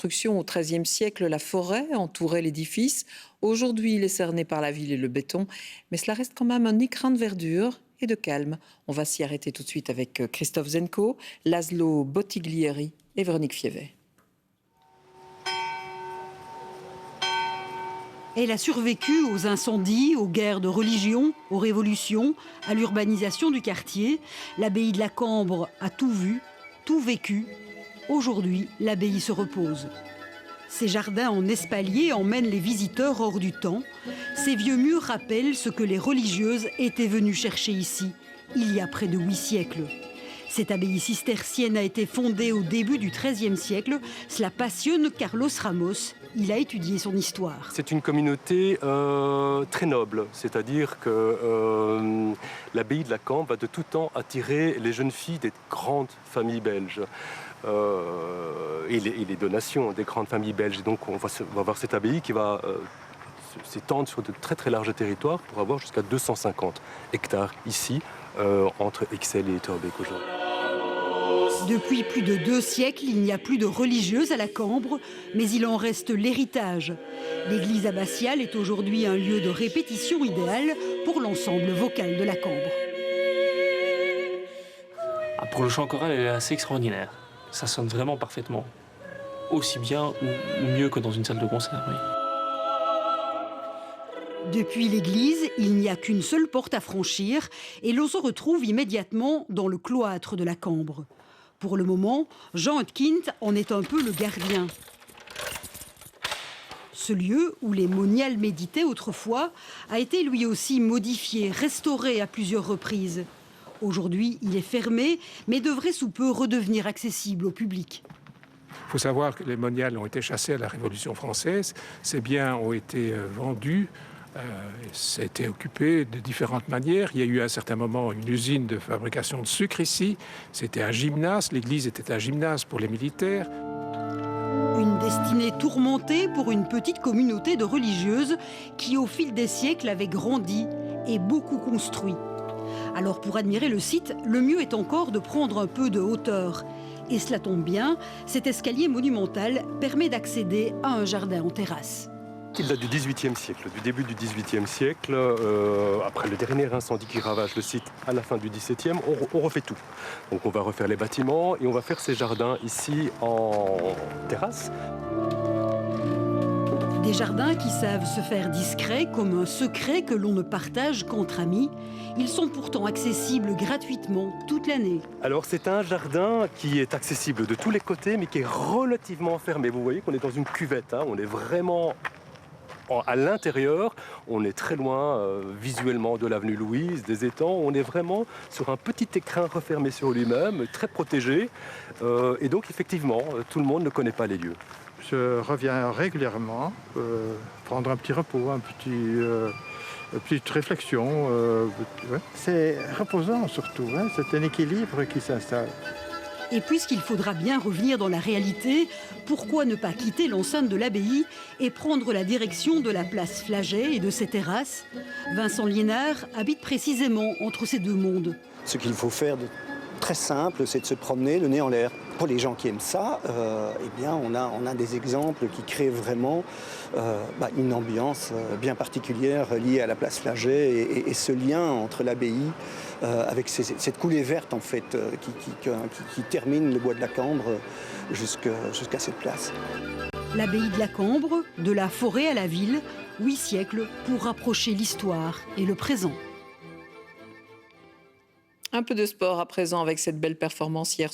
construction au XIIIe siècle, la forêt entourait l'édifice. Aujourd'hui, il est cerné par la ville et le béton, mais cela reste quand même un écrin de verdure et de calme. On va s'y arrêter tout de suite avec Christophe Zenko, Laszlo Bottiglieri et Véronique Fievet. Elle a survécu aux incendies, aux guerres de religion, aux révolutions, à l'urbanisation du quartier. L'abbaye de la Cambre a tout vu, tout vécu. Aujourd'hui, l'abbaye se repose. Ces jardins en espalier emmènent les visiteurs hors du temps. Ces vieux murs rappellent ce que les religieuses étaient venues chercher ici, il y a près de 8 siècles. Cette abbaye cistercienne a été fondée au début du XIIIe siècle. Cela passionne Carlos Ramos. Il a étudié son histoire. C'est une communauté très noble, c'est-à-dire que l'abbaye de la Cambre va de tout temps attirer les jeunes filles des grandes familles belges. Et les donations des grandes familles belges. Et donc on va voir cette abbaye qui va s'étendre sur de très très larges territoires pour avoir jusqu'à 250 hectares ici, entre Ixelles et Etterbeek aujourd'hui. Depuis plus de 2 siècles, il n'y a plus de religieuses à la Cambre, mais il en reste l'héritage. L'église abbatiale est aujourd'hui un lieu de répétition idéal pour l'ensemble vocal de la Cambre. Pour le chant choral, elle est assez extraordinaire. Ça sonne vraiment parfaitement. Aussi bien ou mieux que dans une salle de concert, oui. Depuis l'église, il n'y a qu'une seule porte à franchir et l'on se retrouve immédiatement dans le cloître de la Cambre. Pour le moment, Jean Hutkint en est un peu le gardien. Ce lieu où les moniales méditaient autrefois a été lui aussi modifié, restauré à plusieurs reprises. Aujourd'hui, il est fermé, mais devrait sous peu redevenir accessible au public. Il faut savoir que les moniales ont été chassés à la Révolution française. Ces biens ont été vendus. Ça a été occupé de différentes manières. Il y a eu à un certain moment une usine de fabrication de sucre ici. C'était un gymnase. L'église était un gymnase pour les militaires. Une destinée tourmentée pour une petite communauté de religieuses qui, au fil des siècles, avait grandi et beaucoup construit. Alors pour admirer le site, le mieux est encore de prendre un peu de hauteur. Et cela tombe bien, cet escalier monumental permet d'accéder à un jardin en terrasse. Il date du XVIIIe siècle, du début du XVIIIe siècle. Après le dernier incendie qui ravage le site à la fin du XVIIe, on refait tout. Donc on va refaire les bâtiments et on va faire ces jardins ici en terrasse. Des jardins qui savent se faire discrets comme un secret que l'on ne partage qu'entre amis. Ils sont pourtant accessibles gratuitement toute l'année. Alors c'est un jardin qui est accessible de tous les côtés mais qui est relativement fermé. Vous voyez qu'on est dans une cuvette, hein. On est vraiment à l'intérieur, on est très loin visuellement de l'avenue Louise, des étangs. On est vraiment sur un petit écrin refermé sur lui-même, très protégé. Et donc effectivement, tout le monde ne connaît pas les lieux. Je reviens régulièrement, prendre un petit repos, une petite réflexion. Ouais. C'est reposant surtout, hein. C'est un équilibre qui s'installe. Et puisqu'il faudra bien revenir dans la réalité, pourquoi ne pas quitter l'enceinte de l'abbaye et prendre la direction de la place Flagey et de ses terrasses? Vincent Liénard habite précisément entre ces deux mondes. Ce qu'il faut faire de très simple, c'est de se promener le nez en l'air. Pour les gens qui aiment ça, eh bien, on a des exemples qui créent vraiment une ambiance bien particulière liée à la place Flagey et ce lien entre l'abbaye avec cette coulée verte en fait qui termine le bois de la Cambre jusqu'à cette place. L'abbaye de la Cambre, de la forêt à la ville, 8 siècles pour rapprocher l'histoire et le présent. Un peu de sport à présent avec cette belle performance hier.